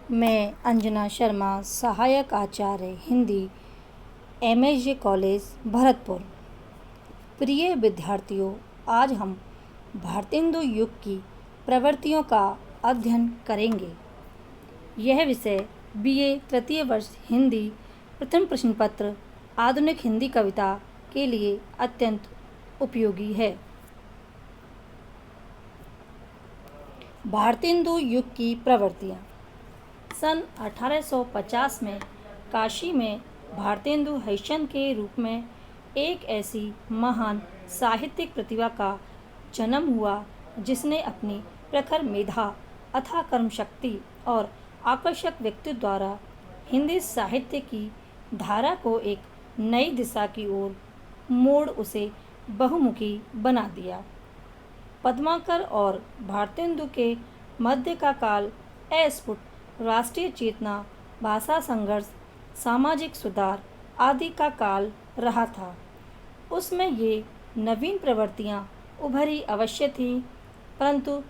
मैं अंजना शर्मा, सहायक आचार्य Hindi, MSJ college Bharatpur. प्रिय विद्यार्थियों, आज हम भारतेंदु युग की प्रवृत्तियों का अध्ययन करेंगे। यह विषय BA तृतीय वर्ष हिंदी प्रथम प्रश्न पत्र आधुनिक हिंदी कविता के लिए अत्यंत उपयोगी है। भारतेंदु युग की प्रवृत्तियाँ। सन 1850 में काशी में भारतेंदु हरिश्चंद्र के रूप में एक ऐसी महान साहित्यिक प्रतिभा का जन्म हुआ जिसने अपनी प्रखर मेधा, अथाह कर्मशक्ति और आकर्षक व्यक्तित्व द्वारा हिंदी साहित्य की धारा को एक नई दिशा की ओर मोड़ उसे बहुमुखी बना दिया। पद्माकर और भारतेंदु के मध्य का काल अस्फुट राष्ट्रीय चेतना, भाषा संघर्ष, सामाजिक सुधार आदि का काल रहा था। उसमें ये नवीन प्रवृत्तियाँ उभरी अवश्य थी, परंतु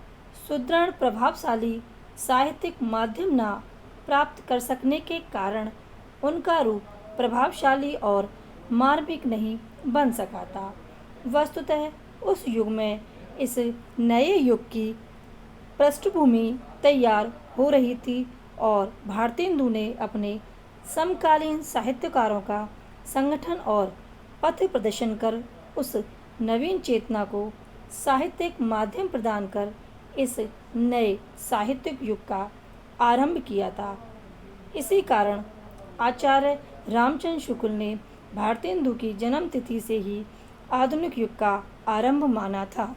सुदृढ़ प्रभावशाली साहित्यिक माध्यम न प्राप्त कर सकने के कारण उनका रूप प्रभावशाली और मार्मिक नहीं बन सका था। वस्तुतः उस युग में इस नए युग की पृष्ठभूमि तैयार हो रही थी और भारतेंदु ने अपने समकालीन साहित्यकारों का संगठन और पथ प्रदर्शन कर उस नवीन चेतना को साहित्यिक माध्यम प्रदान कर इस नए साहित्यिक युग का आरंभ किया था। इसी कारण आचार्य रामचंद्र शुक्ल ने भारतेंदु की जन्म तिथि से ही आधुनिक युग का आरंभ माना था।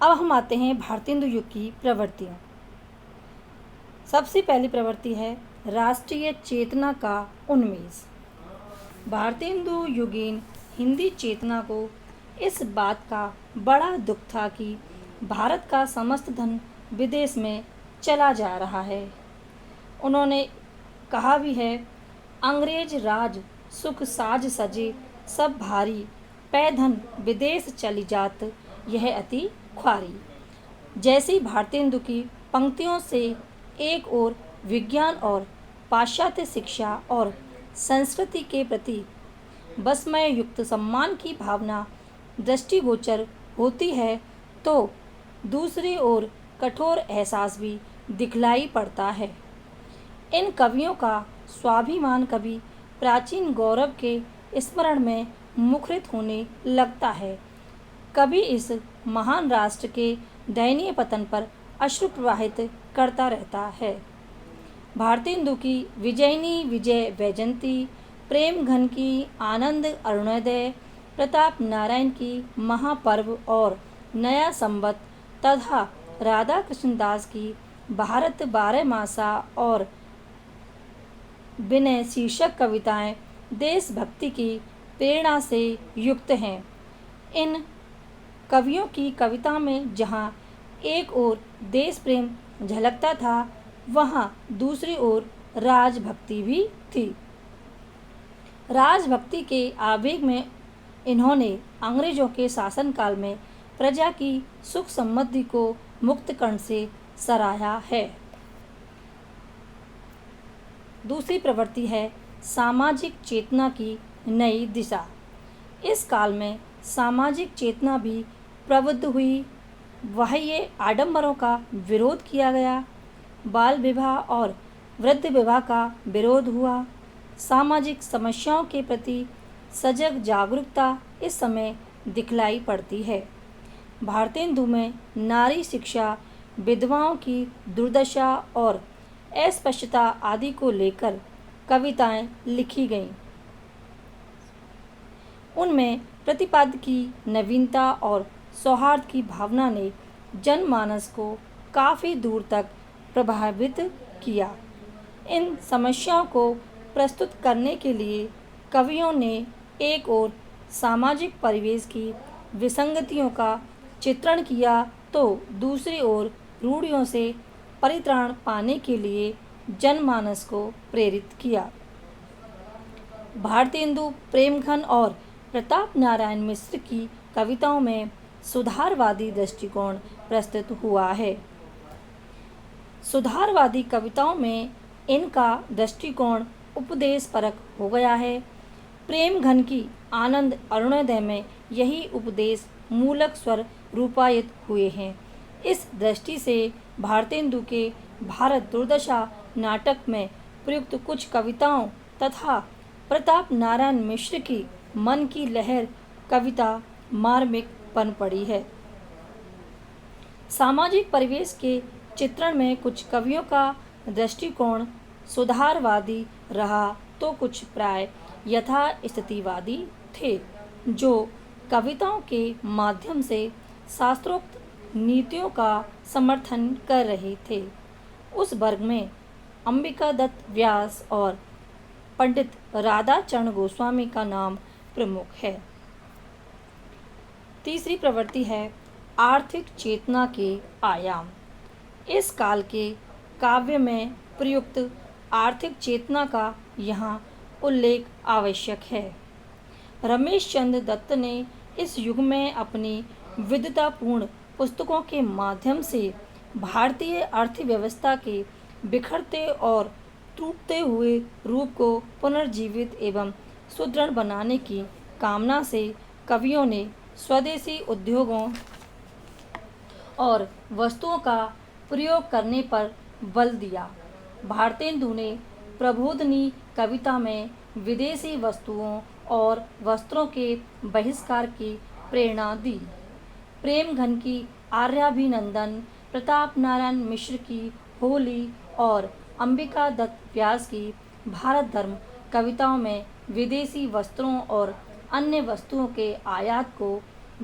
अब हम आते हैं भारतेंदु युग की प्रवृत्तियाँ। सबसे पहली प्रवृत्ति है राष्ट्रीय चेतना का उन्मेष। भारतेंदु युगीन हिंदी चेतना को इस बात का बड़ा दुख था कि भारत का समस्त धन विदेश में चला जा रहा है। उन्होंने कहा भी है, अंग्रेज राज सुख साज सजे सब भारी, पै धन विदेश चली जात यह अति ख्वारी। जैसी भारतेंदु की पंक्तियों से एक ओर विज्ञान और पाश्चात्य शिक्षा और संस्कृति के प्रति बसमय युक्त सम्मान की भावना दृष्टिगोचर होती है, तो दूसरी ओर कठोर एहसास भी दिखलाई पड़ता है। इन कवियों का स्वाभिमान कभी प्राचीन गौरव के स्मरण में मुखरित होने लगता है, कभी इस महान राष्ट्र के दयनीय पतन पर अश्रु प्रवाहित करता रहता है। भारतेंदु की विजयिनी विजय वैजयंती, प्रेम घन की आनंद अरुणोदय, प्रताप नारायण की महापर्व और नया संवत तथा राधा कृष्णदास की भारत 12 मासा और विनय शीर्षक कविताएं देशभक्ति की प्रेरणा से युक्त हैं। इन कवियों की कविता में जहाँ एक ओर देश प्रेम झलकता था, वहाँ दूसरी ओर राजभक्ति भी थी। राजभक्ति के आवेग में इन्होंने अंग्रेजों के शासनकाल में प्रजा की सुख समृद्धि को मुक्त कर्ण से सराहा है। दूसरी प्रवृत्ति है सामाजिक चेतना की नई दिशा। इस काल में सामाजिक चेतना भी प्रबुद्ध हुई। बाह्य आडंबरों का विरोध किया गया, बाल विवाह और वृद्ध विवाह का विरोध हुआ। सामाजिक समस्याओं के प्रति सजग जागरूकता इस समय दिखलाई पड़ती है। भारतेंदु में नारी शिक्षा, विधवाओं की दुर्दशा और अस्पृश्यता आदि को लेकर कविताएं लिखी गईं। उनमें प्रतिपाद्य की नवीनता और सौहार्द की भावना ने जनमानस को काफ़ी दूर तक प्रभावित किया। इन समस्याओं को प्रस्तुत करने के लिए कवियों ने एक ओर सामाजिक परिवेश की विसंगतियों का चित्रण किया, तो दूसरी ओर रूढ़ियों से परित्राण पाने के लिए जनमानस को प्रेरित किया। भारतेंदु प्रेमघन और प्रताप नारायण मिश्र की कविताओं में सुधारवादी दृष्टिकोण प्रस्तुत हुआ है। सुधारवादी कविताओं में इनका दृष्टिकोण उपदेशपरक हो गया है। प्रेम घन की आनंद अरुणोदय में यही उपदेश मूलक स्वर रूपायित हुए हैं। इस दृष्टि से भारतेंदु के भारत दुर्दशा नाटक में प्रयुक्त कुछ कविताओं तथा प्रताप नारायण मिश्र की मन की लहर कविता मार्मिक बन पड़ी है। सामाजिक परिवेश के चित्रण में कुछ कवियों का दृष्टिकोण सुधारवादी रहा तो कुछ प्राय यथास्थितिवादी थे, जो कविताओं के माध्यम से शास्त्रोक्त नीतियों का समर्थन कर रहे थे। उस वर्ग में अंबिका दत्त व्यास और पंडित राधाचरण गोस्वामी का नाम प्रमुख है। तीसरी प्रवृत्ति है आर्थिक चेतना के आयाम। इस काल के काव्य में प्रयुक्त आर्थिक चेतना का यहाँ उल्लेख आवश्यक है। रमेश चंद्र दत्त ने इस युग में अपनी विद्वतापूर्ण पुस्तकों के माध्यम से भारतीय अर्थव्यवस्था के बिखरते और टूटते हुए रूप को पुनर्जीवित एवं सुदृढ़ बनाने की कामना से कवियों ने स्वदेशी उद्योगों और वस्तुओं का प्रयोग करने पर बल दिया। भारतेंदु ने प्रबोधनी कविता में विदेशी वस्तुओं और वस्त्रों के बहिष्कार की प्रेरणा दी। प्रेम घन की आर्याभिनंदन, प्रताप नारायण मिश्र की होली और अंबिका दत्त व्यास की भारत धर्म कविताओं में विदेशी वस्त्रों और अन्य वस्तुओं के आयात को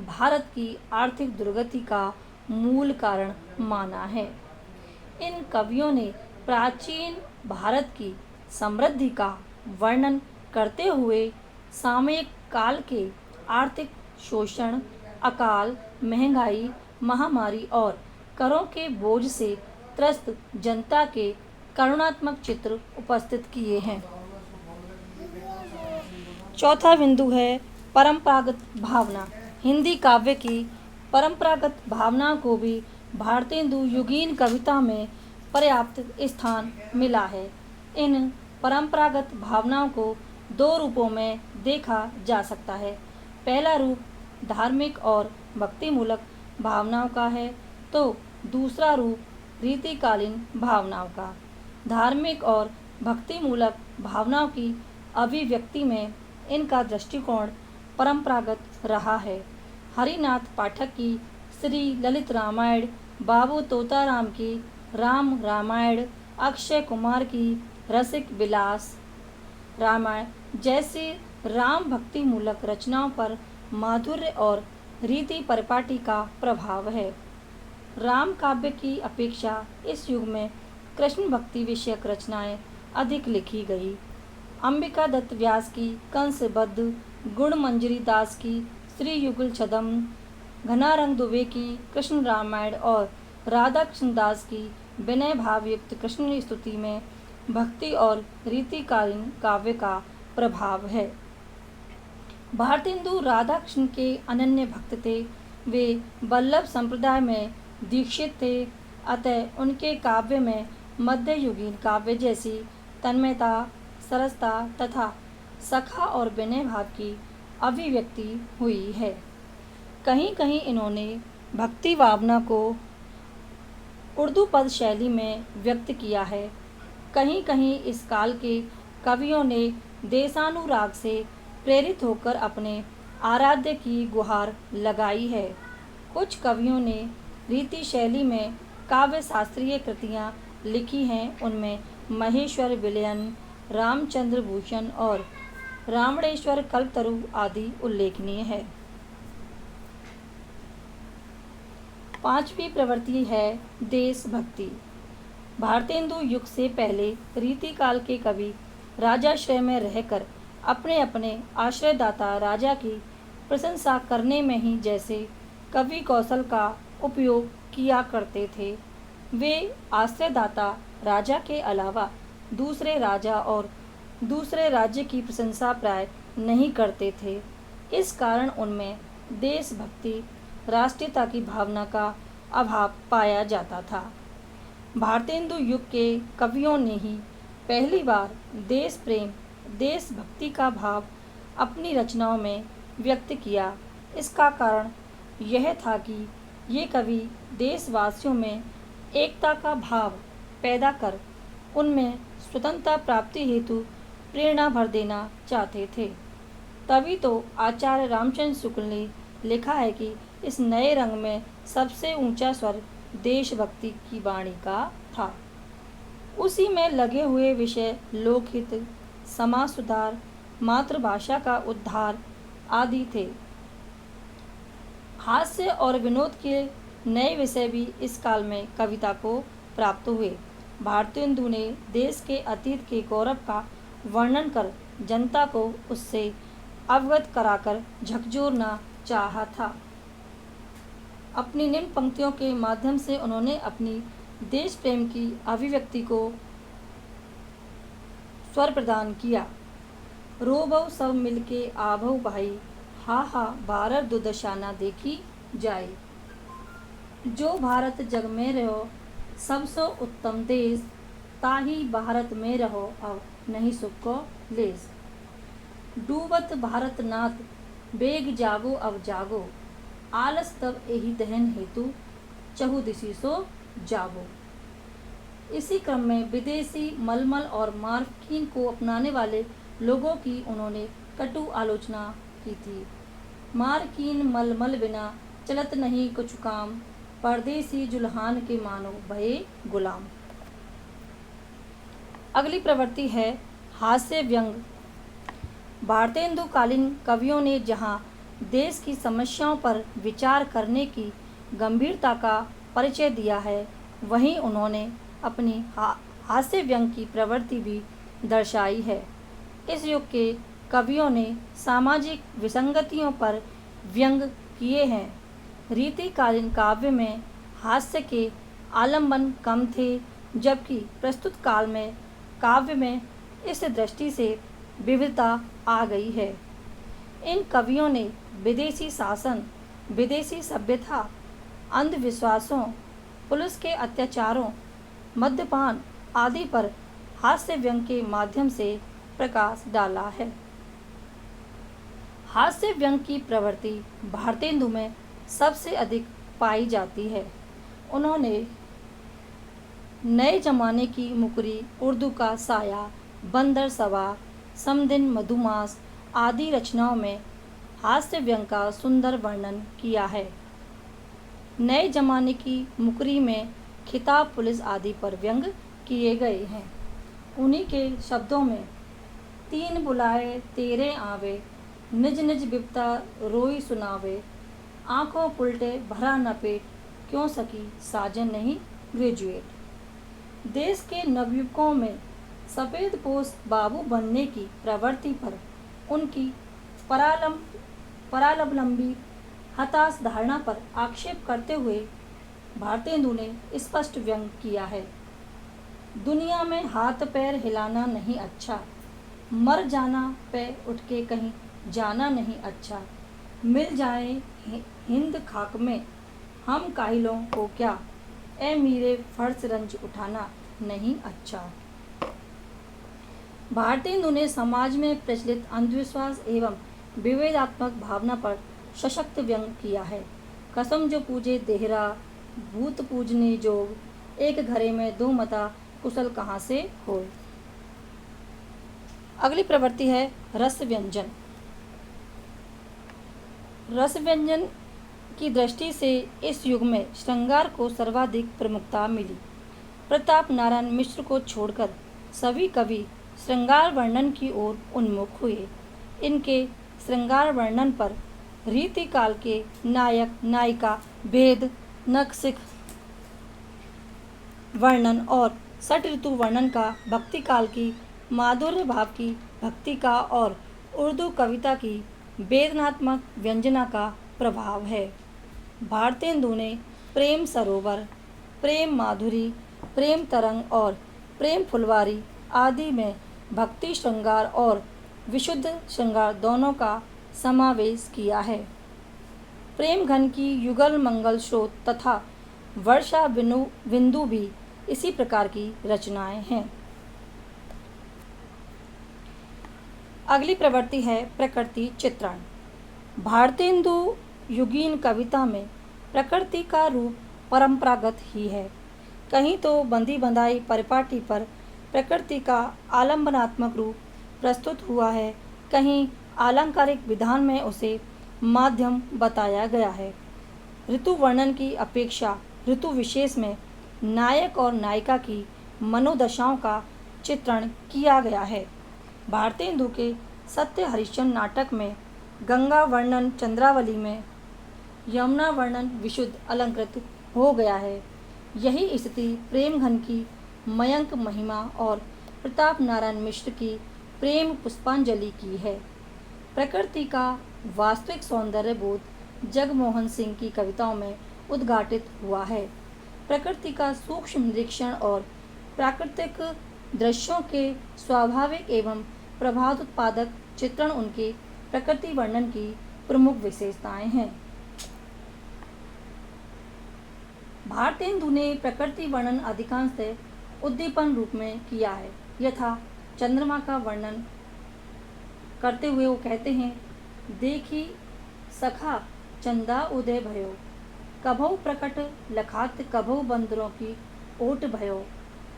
भारत की आर्थिक दुर्गति का मूल कारण माना है। इन कवियों ने प्राचीन भारत की समृद्धि का वर्णन करते हुए सामयिक काल के आर्थिक शोषण, अकाल, महंगाई, महामारी और करों के बोझ से त्रस्त जनता के करुणात्मक चित्र उपस्थित किए हैं। चौथा बिंदु है परंपरागत भावना। हिंदी काव्य की परंपरागत भावना को भी भारतेंदु युगीन कविता में पर्याप्त स्थान मिला है। इन परंपरागत भावनाओं को दो रूपों में देखा जा सकता है। पहला रूप धार्मिक और भक्तिमूलक भावनाओं का है, तो दूसरा रूप रीतिकालीन भावनाओं का। धार्मिक और भक्तिमूलक भावनाओं की अभिव्यक्ति में इनका दृष्टिकोण परंपरागत रहा है। हरिनाथ पाठक की श्री ललित रामायण, बाबू तोताराम की राम रामायण, अक्षय कुमार की रसिक विलास रामायण जैसी राम भक्तिमूलक रचनाओं पर माधुर्य और रीति परिपाटी का प्रभाव है। राम काव्य की अपेक्षा इस युग में कृष्ण भक्ति विषयक रचनाएं अधिक लिखी गई। अंबिका दत्त व्यास की कंसबद्ध, गुणमंजरी दास की श्री युगल छदम, घनारंग दुबे की कृष्ण रामायण और राधा कृष्ण दास की विनय भावयुक्त कृष्ण स्तुति में भक्ति और रीतिकालीन काव्य का प्रभाव है। भारतेंदु राधा कृष्ण के अनन्य भक्त थे। वे वल्लभ संप्रदाय में दीक्षित थे, अतः उनके काव्य में मध्ययुगीन काव्य जैसी तन्मयता, सरसता तथा सखा और विनय भाव की अभिव्यक्ति हुई है। कहीं कहीं इन्होंने भक्ति भावना को उर्दू पद शैली में व्यक्त किया है। कहीं कहीं इस काल के कवियों ने देशानुराग से प्रेरित होकर अपने आराध्य की गुहार लगाई है। कुछ कवियों ने रीति शैली में काव्य शास्त्रीय कृतियाँ लिखी हैं। उनमें महेश्वर विलयन, रामचंद्र भूषण और रामणेश्वर कल्पतरु आदि उल्लेखनीय है। पांचवी प्रवृत्ति है देशभक्ति। भारतेंदु युग से पहले रीतिकाल के कवि राजाश्रय में रहकर अपने अपने आश्रयदाता राजा की प्रशंसा करने में ही जैसे कवि कौशल का उपयोग किया करते थे। वे आश्रयदाता राजा के अलावा दूसरे राजा और दूसरे राज्य की प्रशंसा प्राय नहीं करते थे। इस कारण उनमें देशभक्ति, राष्ट्रीयता की भावना का अभाव पाया जाता था। भारतेंदु युग के कवियों ने ही पहली बार देश प्रेम, देशभक्ति का भाव अपनी रचनाओं में व्यक्त किया। इसका कारण यह था कि ये कवि देशवासियों में एकता का भाव पैदा कर उनमें स्वतंत्रता प्राप्ति हेतु प्रेरणा भर देना चाहते थे। तभी तो आचार्य रामचंद्र शुक्ल ने लिखा है कि इस नए रंग में सबसे ऊंचा स्वर देशभक्ति की वाणी का था। उसी में लगे हुए विषय लोकहित, समाज सुधार, मातृभाषा का उद्धार आदि थे। हास्य और विनोद के नए विषय भी इस काल में कविता को प्राप्त हुए। भारतेंदु ने देश के अतीत के गौरव का वर्णन कर जनता को उससे अवगत कराकर झकझोरना चाहा था। अपनी निम्न पंक्तियों के माध्यम से उन्होंने अपनी देश प्रेम की अभिव्यक्ति को स्वर प्रदान किया। रोबऊ सब मिलके आभऊ भाई, हा हा भारत दुर्दशा ना देखी जाए। जो भारत जग में रहो सबसे उत्तम देश, ताही भारत में रहो अब नहीं सुख को लेस। डूबत भारत नाथ बेग जागो अब जागो, आलस तब यही दहन हेतु चहु दिशी सो जागो। इसी क्रम में विदेशी मलमल और मार्फीन को अपनाने वाले लोगों की उन्होंने कटु आलोचना की थी। मार्किन मलमल बिना चलत नहीं कुछ काम, परदेसी जुल्हान के मानो भये गुलाम। अगली प्रवृत्ति है हास्य व्यंग। भारतेंदु कालीन कवियों ने जहाँ देश की समस्याओं पर विचार करने की गंभीरता का परिचय दिया है, वहीं उन्होंने अपनी हास्य व्यंग की प्रवृत्ति भी दर्शाई है। इस युग के कवियों ने सामाजिक विसंगतियों पर व्यंग किए हैं। रीतिकालीन काव्य में हास्य के आलंबन कम थे, जबकि प्रस्तुत काल में काव्य में इस दृष्टि से विविधता आ गई है। इन कवियों ने विदेशी शासन, विदेशी सभ्यता, अंधविश्वासों, पुलिस के अत्याचारों, मद्यपान आदि पर हास्य व्यंग के माध्यम से प्रकाश डाला है। हास्य व्यंग की प्रवृत्ति भारतेंदु में सबसे अधिक पाई जाती है। उन्होंने नए जमाने की मुकरी, उर्दू का साया, बंदर सवा, समदिन, मधुमास आदि रचनाओं में हास्य व्यंग का सुंदर वर्णन किया है। नए जमाने की मुकरी में खिताब, पुलिस आदि पर व्यंग किए गए हैं। उन्हीं के शब्दों में तीन बुलाए तेरे आवे, निज निज बिपता रोई सुनावे, आंखों उल्टे भरा न पेट, क्यों सकी साजन नहीं ग्रेजुएट। देश के नवयुवकों में सफ़ेद पोश बाबू बनने की प्रवृत्ति पर उनकी परालंबी हताश धारणा पर आक्षेप करते हुए भारतेंदु ने स्पष्ट व्यंग किया है। दुनिया में हाथ पैर हिलाना नहीं अच्छा, मर जाना पे उठ के कहीं जाना नहीं अच्छा, मिल जाए हिंद खाक में हम काहिलों को क्या, ए मीरे फर्श रंज उठाना नहीं अच्छा। भारतेंदु ने समाज में प्रचलित अंधविश्वास एवं विभेदात्मक भावना पर सशक्त व्यंग किया है। कसम जो पूजे देहरा, भूत पूजने जोग, एक घरे में दो मता, कुशल कहाँ से हो। अगली प्रवृत्ति है रस व्यंजन। रस व्यंजन की दृष्टि से इस युग में श्रृंगार को सर्वाधिक प्रमुखता मिली। प्रताप नारायण मिश्र को छोड़कर सभी कवि श्रृंगार वर्णन की ओर उन्मुख हुए। इनके श्रृंगार वर्णन पर रीतिकाल के नायक नायिका भेद, नखशिख वर्णन और षट ऋतु वर्णन का, भक्ति काल की माधुर्य भाव की भक्ति का और उर्दू कविता की वेदनात्मक व्यंजना का प्रभाव है। भारतेंदु ने प्रेम सरोवर, प्रेम माधुरी, प्रेम तरंग और प्रेम फुलवारी आदि में भक्ति श्रृंगार और विशुद्ध श्रृंगार दोनों का समावेश किया है। प्रेम घन की युगल मंगल स्रोत तथा वर्षा बिंदु भी इसी प्रकार की रचनाएं हैं। अगली प्रवृत्ति है प्रकृति चित्रण। भारतेंदु युगीन कविता में प्रकृति का रूप परंपरागत ही है। कहीं तो बंदी बंधाई परिपाटी पर प्रकृति का आलंबनात्मक रूप प्रस्तुत हुआ है, कहीं आलंकारिक विधान में उसे माध्यम बताया गया है। ऋतु वर्णन की अपेक्षा ऋतु विशेष में नायक और नायिका की मनोदशाओं का चित्रण किया गया है। भारतेंदु के सत्य हरिश्चंद्र नाटक में गंगा वर्णन चंद्रावली में यमुना वर्णन विशुद्ध अलंकृत हो गया है। यही स्थिति प्रेमघन की मयंक महिमा और प्रताप नारायण मिश्र की प्रेम पुष्पांजलि की है। प्रकृति का वास्तविक सौंदर्य बोध जगमोहन सिंह की कविताओं में उद्घाटित हुआ है। प्रकृति का सूक्ष्म निरीक्षण और प्राकृतिक दृश्यों के स्वाभाविक एवं प्रभावोत्पादक चित्रण उनके प्रकृति वर्णन की प्रमुख विशेषताएं हैं। भारतेंदु ने प्रकृति वर्णन अधिकांशतः उद्दीपन रूप में किया है। यथा चंद्रमा का वर्णन करते हुए वो कहते हैं, देखी सखा चंदा उदय भयो, कभौ प्रकट लखात कभौ बंदरों की ओट भयो,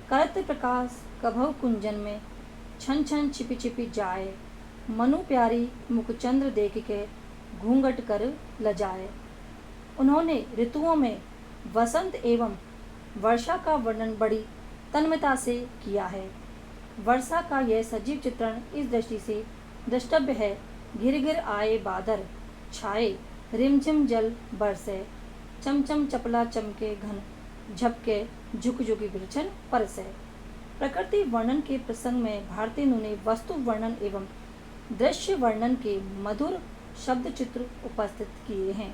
करत प्रकाश कभौ कुंजन में छन छन छिपी छिपी जाए, मनु प्यारी मुखचंद्र देख के घूंघट कर लजाए। उन्होंने ऋतुओं में वसंत एवं वर्षा का वर्णन बड़ी तन्मयता से किया है। वर्षा का यह सजीव चित्रण इस दृष्टि से द्रष्टव्य है, घिर घिर आए बादर छाए, रिमझिम जल बरसे, चमचम चपला चमके घन झपके, झुक झुकी बिरछन परसे। प्रकृति वर्णन के प्रसंग में भारतेंदु ने वस्तु वर्णन एवं दृश्य वर्णन के मधुर शब्द चित्र उपस्थित किए हैं।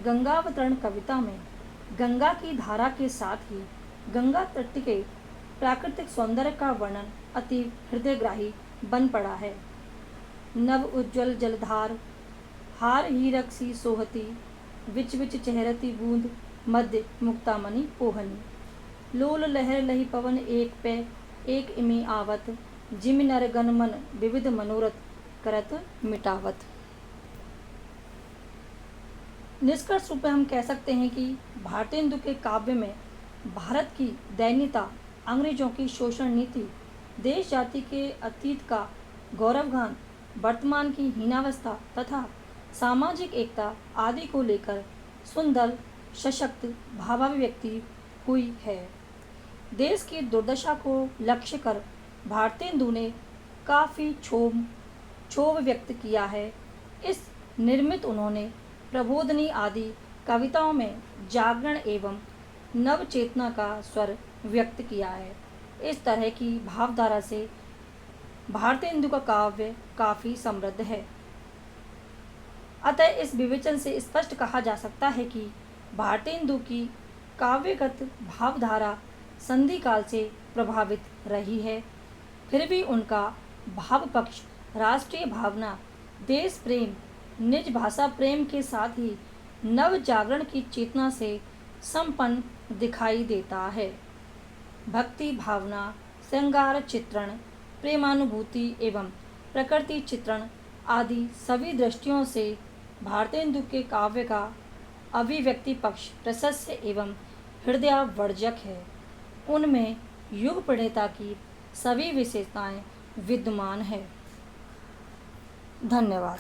गंगावतरण कविता में गंगा की धारा के साथ ही गंगा तट के प्राकृतिक सौंदर्य का वर्णन अति हृदयग्राही बन पड़ा है। नव उज्ज्वल जलधार हार हीरक सी सोहती, विच विच चेहरती बूंद मध्य मुक्तामणि पोहनी, लोल लहर लही पवन एक पे एक इमी आवत, जिम नर गण मन विविध मनोरथ करत मिटावत। निष्कर्ष रूप में हम कह सकते हैं कि भारतेंदु के काव्य में भारत की दैन्यता, अंग्रेजों की शोषण नीति, देश जाति के अतीत का गौरवगान, वर्तमान की हीनावस्था तथा सामाजिक एकता आदि को लेकर सुंदर सशक्त भावाभिव्यक्ति हुई है। देश की दुर्दशा को लक्ष्य कर भारतेंदु ने काफ़ी क्षोभ व्यक्त किया है। इस निर्मित उन्होंने प्रबोधनी आदि कविताओं में जागरण एवं नव चेतना का स्वर व्यक्त किया है। इस तरह की भावधारा से भारतेंदु का काव्य काफ़ी समृद्ध है। अतः इस विवेचन से स्पष्ट कहा जा सकता है कि भारतेंदु की काव्यगत भावधारा संधि काल से प्रभावित रही है। फिर भी उनका भाव पक्ष राष्ट्रीय भावना, देश प्रेम, निज भाषा प्रेम के साथ ही नव जागरण की चेतना से संपन्न दिखाई देता है। भक्ति भावना, श्रृंगार चित्रण, प्रेमानुभूति एवं प्रकृति चित्रण आदि सभी दृष्टियों से भारतेंदु के काव्य का अभिव्यक्ति पक्ष प्रशस्त एवं हृदयावर्जक है। उनमें युग प्रणेता की सभी विशेषताएं विद्यमान है। धन्यवाद।